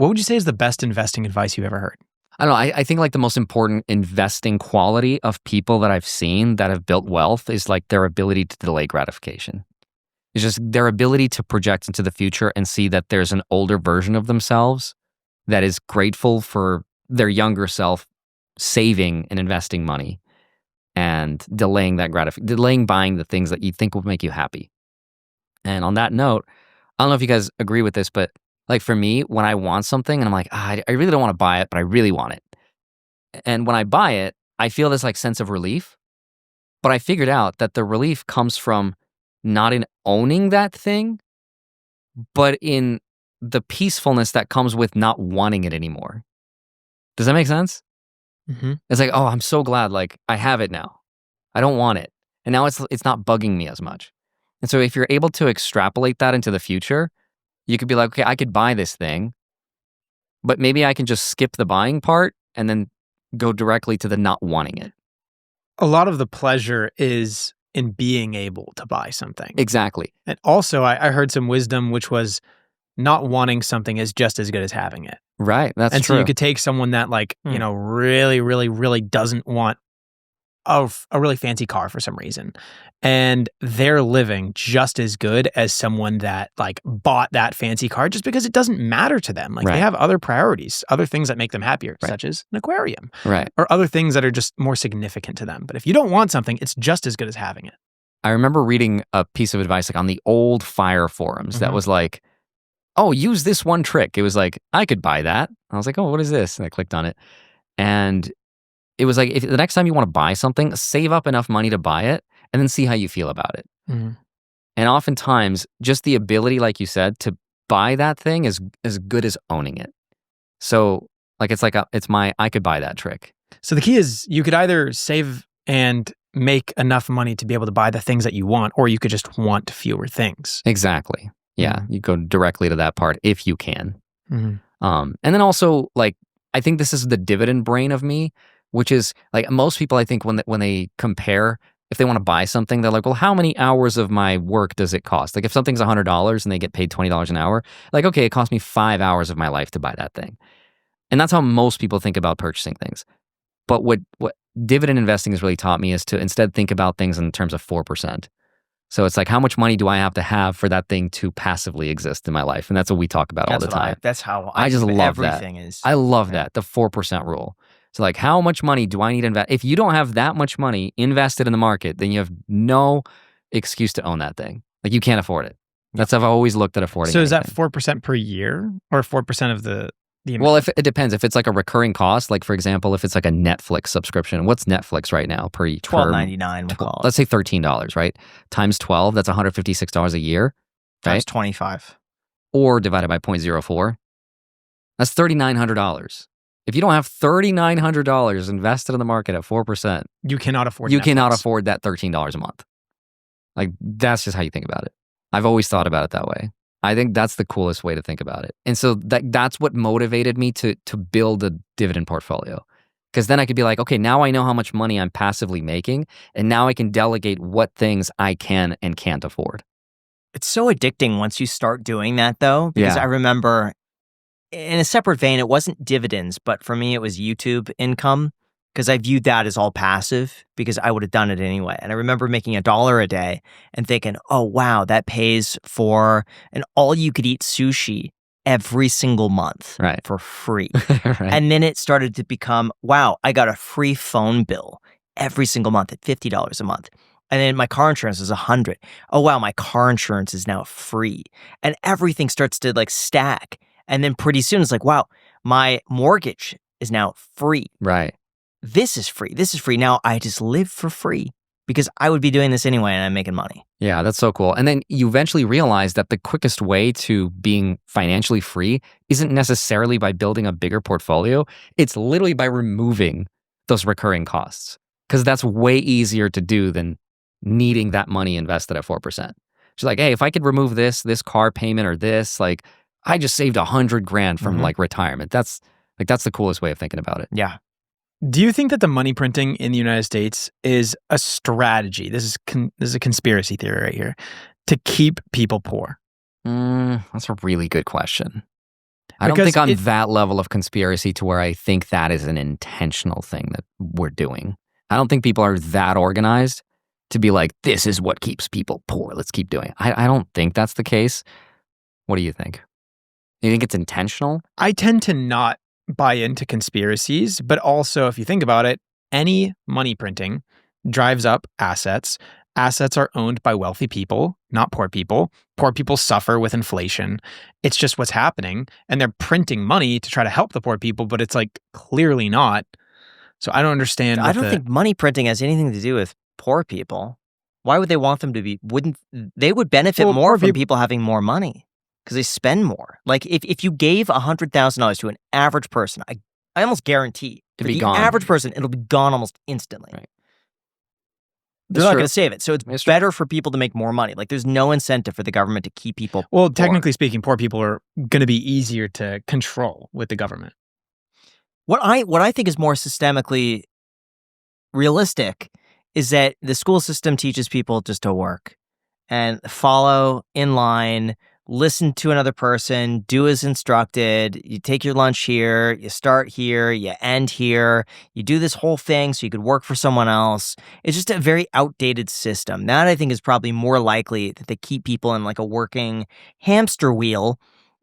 What would you say is the best investing advice you've ever heard? I don't know. I think like the most important investing quality of people that I've seen that have built wealth is like their ability to delay gratification. It's just their ability to project into the future and see that there's an older version of themselves that is grateful for their younger self saving and investing money and delaying buying the things that you think will make you happy. And on that note, I don't know if you guys agree with this, but like for me, when I want something and I'm like, I really don't want to buy it, but I really want it. And when I buy it, I feel this like sense of relief. But I figured out that the relief comes from not in owning that thing, but in the peacefulness that comes with not wanting it anymore. Does that make sense? Mm-hmm. It's like, oh, I'm so glad like I have it now. I don't want it. And now it's not bugging me as much. And so if you're able to extrapolate that into the future, you could be like, okay, I could buy this thing, but maybe I can just skip the buying part and then go directly to the not wanting it. A lot of the pleasure is in being able to buy something. Exactly. And also, I heard some wisdom, which was not wanting something is just as good as having it. Right. That's true. And so you could take someone that like, really, really, really doesn't want a really fancy car for some reason. And they're living just as good as someone that like bought that fancy car just because it doesn't matter to them. Like they have other priorities, other things that make them happier, such as an aquarium. Right. Or other things that are just more significant to them. But if you don't want something, it's just as good as having it. I remember reading a piece of advice like on the old fire forums that was like, oh, use this one trick. It was like, I could buy that. I was like, oh, what is this? And I clicked on it. And it was like, if the next time you want to buy something, save up enough money to buy it and then see how you feel about it. Mm-hmm. And oftentimes, just the ability, like you said, to buy that thing is as good as owning it. So like, it's my, I could buy that trick. So the key is you could either save and make enough money to be able to buy the things that you want, or you could just want fewer things. Exactly. Yeah. You go directly to that part if you can. Mm-hmm. And then also like, I think this is the dividend brain of me, which is like most people, I think when they compare, if they want to buy something, they're like, well, how many hours of my work does it cost? Like if something's $100 and they get paid $20 an hour, like, okay, it cost me 5 hours of my life to buy that thing. And that's how most people think about purchasing things. But what dividend investing has really taught me is to instead think about things in terms of 4%. So it's like, how much money do I have to have for that thing to passively exist in my life? And that's what we talk about all the time. That's how I just love everything that. is. I love that, the 4% rule. So like, how much money do I need to invest? If you don't have that much money invested in the market, then you have no excuse to own that thing. Like you can't afford it. That's how I've always looked at affording. So is that anything. 4% per year or 4% of the amount? Well, if it depends. If it's like a recurring cost, like for example, if it's like a Netflix subscription, what's Netflix right now per $12.99 we'll call it. Let's say $13, right? Times 12, that's $156 a year. Right? Times 25. Or divided by 0.04. That's $3,900. If you don't have $3,900 invested in the market at 4%, you cannot afford you Netflix. cannot afford that $13 a month. Like that's just how you think about it. I've always thought about it that way. I think that's the coolest way to think about it. And so that's what motivated me to build a dividend portfolio. Because then I could be like, okay, now I know how much money I'm passively making, and now I can delegate what things I can and can't afford. It's so addicting once you start doing that, though, because I remember in a separate vein, it wasn't dividends, but for me, it was YouTube income, because I viewed that as all passive because I would have done it anyway. And I remember making $1 a day and thinking, oh, wow, that pays for an all-you-could-eat sushi every single month for free. And then it started to become, wow, I got a free phone bill every single month at $50 a month. And then my car insurance is $100. Oh, wow, my car insurance is now free. And everything starts to like stack. And then pretty soon it's like, wow, my mortgage is now free. Right. This is free. This is free. Now I just live for free because I would be doing this anyway and I'm making money. Yeah, that's so cool. And then you eventually realize that the quickest way to being financially free isn't necessarily by building a bigger portfolio. It's literally by removing those recurring costs, because that's way easier to do than needing that money invested at 4%. She's like, hey, if I could remove this car payment or this, like I just saved $100,000 from like retirement. That's the coolest way of thinking about it. Yeah. Do you think that the money printing in the United States is a strategy? This is a conspiracy theory right here, to keep people poor. That's a really good question. I don't think I'm that level of conspiracy to where I think that is an intentional thing that we're doing. I don't think people are that organized to be like, this is what keeps people poor. Let's keep doing it. I don't think that's the case. What do you think? You think it's intentional? I tend to not buy into conspiracies, but also if you think about it, any money printing drives up assets. Assets are owned by wealthy people, not poor people. Poor people suffer with inflation. It's just what's happening. And they're printing money to try to help the poor people, but it's like clearly not. So I don't understand. I don't think money printing has anything to do with poor people. Why would they want them to be? They would benefit more from people having more money because they spend more. Like if you gave $100,000 to an average person, I almost guarantee to be gone. Average person, it'll be gone almost instantly. Right. They're not going to save it. So it's better for people to make more money. Like there's no incentive for the government to keep people Well, poor. technically speaking, poor people are going to be easier to control with the government. What I think is more systemically realistic is that the school system teaches people just to work and follow in line, listen to another person, do as instructed. You take your lunch here, you start here, you end here. You do this whole thing so you could work for someone else. It's just a very outdated system. That I think is probably more likely that they keep people in like a working hamster wheel.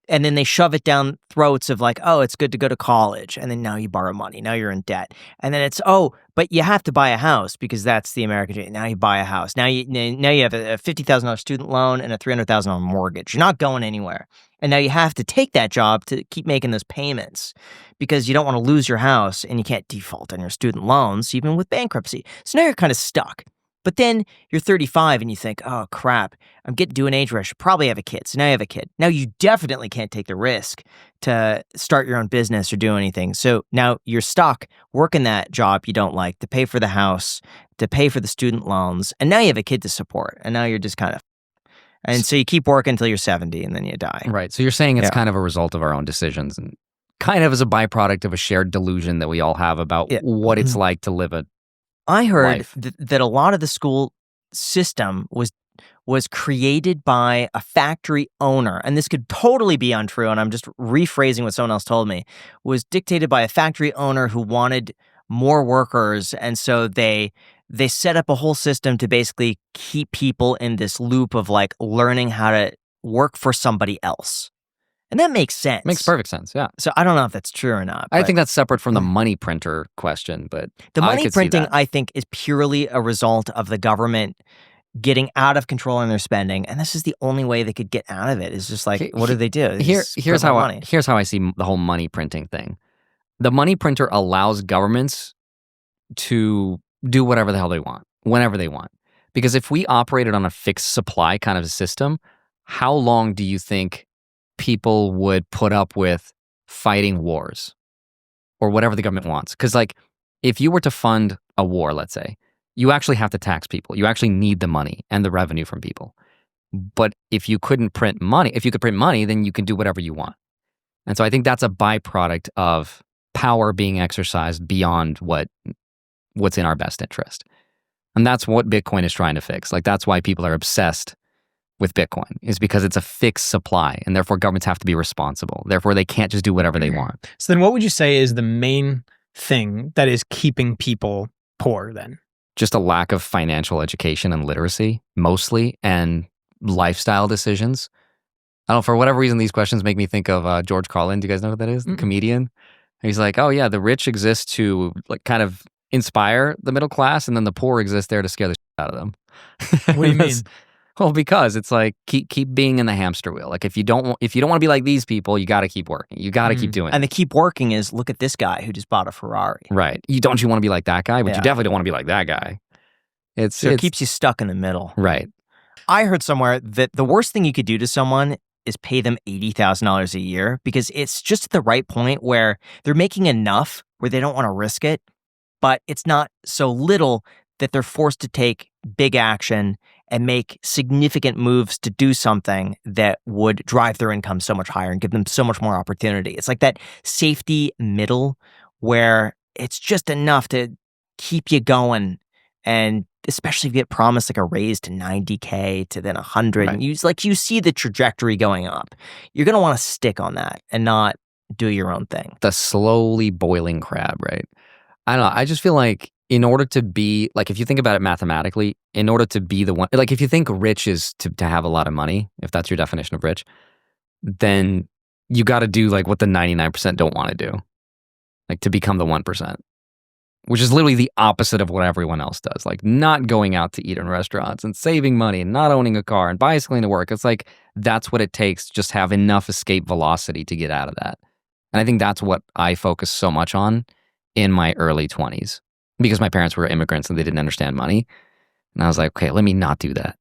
And then they shove it down throats of like, oh, it's good to go to college. And then now you borrow money. Now you're in debt. And then it's, oh, but you have to buy a house because that's the American dream. Now you buy a house. Now you have a $50,000 student loan and a $300,000 mortgage. You're not going anywhere. And now you have to take that job to keep making those payments because you don't want to lose your house and you can't default on your student loans, even with bankruptcy. So now you're kind of stuck. But then you're 35 and you think, oh, crap, I'm getting to an age where I should probably have a kid. So now you have a kid. Now you definitely can't take the risk to start your own business or do anything. So now you're stuck working that job you don't like to pay for the house, to pay for the student loans. And now you have a kid to support. And now you're just kind of, and so you keep working until you're 70 and then you die. Right. So you're saying it's kind of a result of our own decisions and kind of as a byproduct of a shared delusion that we all have about what it's like to live a I heard that a lot of the school system was created by a factory owner, and this could totally be untrue, and I'm just rephrasing what someone else told me, was dictated by a factory owner who wanted more workers, and so they set up a whole system to basically keep people in this loop of like learning how to work for somebody else. And that makes sense. Makes perfect sense, yeah. So I don't know if that's true or not. I think that's separate from the money printer question, but the money printing, I think, is purely a result of the government getting out of control in their spending. And this is the only way they could get out of it is just like, what do they do? Here's how I see the whole money printing thing. The money printer allows governments to do whatever the hell they want, whenever they want. Because if we operated on a fixed supply kind of a system, how long do you think people would put up with fighting wars or whatever the government wants? Because like if you were to fund a war, let's say, you actually have to tax people. You actually need the money and the revenue from people. But if you couldn't print money, if you could print money, then you can do whatever you want. And so I think that's a byproduct of power being exercised beyond what's in our best interest. And that's what Bitcoin is trying to fix. Like that's why people are obsessed with Bitcoin, is because it's a fixed supply and therefore governments have to be responsible. Therefore, they can't just do whatever they want. So then what would you say is the main thing that is keeping people poor then? Just a lack of financial education and literacy, mostly, and lifestyle decisions. I don't know, for whatever reason, these questions make me think of George Carlin. Do you guys know who that is? The comedian? He's like, oh yeah, the rich exist to like kind of inspire the middle class and then the poor exist there to scare the shit out of them. What do you mean? Well, because it's like keep being in the hamster wheel. Like if you don't want to be like these people, you got to keep working. You got to keep doing it. And the keep working is look at this guy who just bought a Ferrari. Right. You want to be like that guy, but you definitely don't want to be like that guy. It keeps you stuck in the middle. Right. I heard somewhere that the worst thing you could do to someone is pay them $80,000 a year because it's just at the right point where they're making enough where they don't want to risk it, but it's not so little that they're forced to take big action and make significant moves to do something that would drive their income so much higher and give them so much more opportunity. It's like that safety middle where it's just enough to keep you going. And especially if you get promised like a raise to 90K to then 100, and you see the trajectory going up, you're going to want to stick on that and not do your own thing. The slowly boiling crab, right? I don't know. I just feel like in order to be, like, if you think about it mathematically, in order to be the one, like, if you think rich is to have a lot of money, if that's your definition of rich, then you got to do like what the 99% don't want to do, like to become the 1%, which is literally the opposite of what everyone else does. Like not going out to eat in restaurants and saving money and not owning a car and bicycling to work. It's like, that's what it takes to just have enough escape velocity to get out of that. And I think that's what I focused so much on in my early 20s because my parents were immigrants and they didn't understand money. And I was like, okay, let me not do that.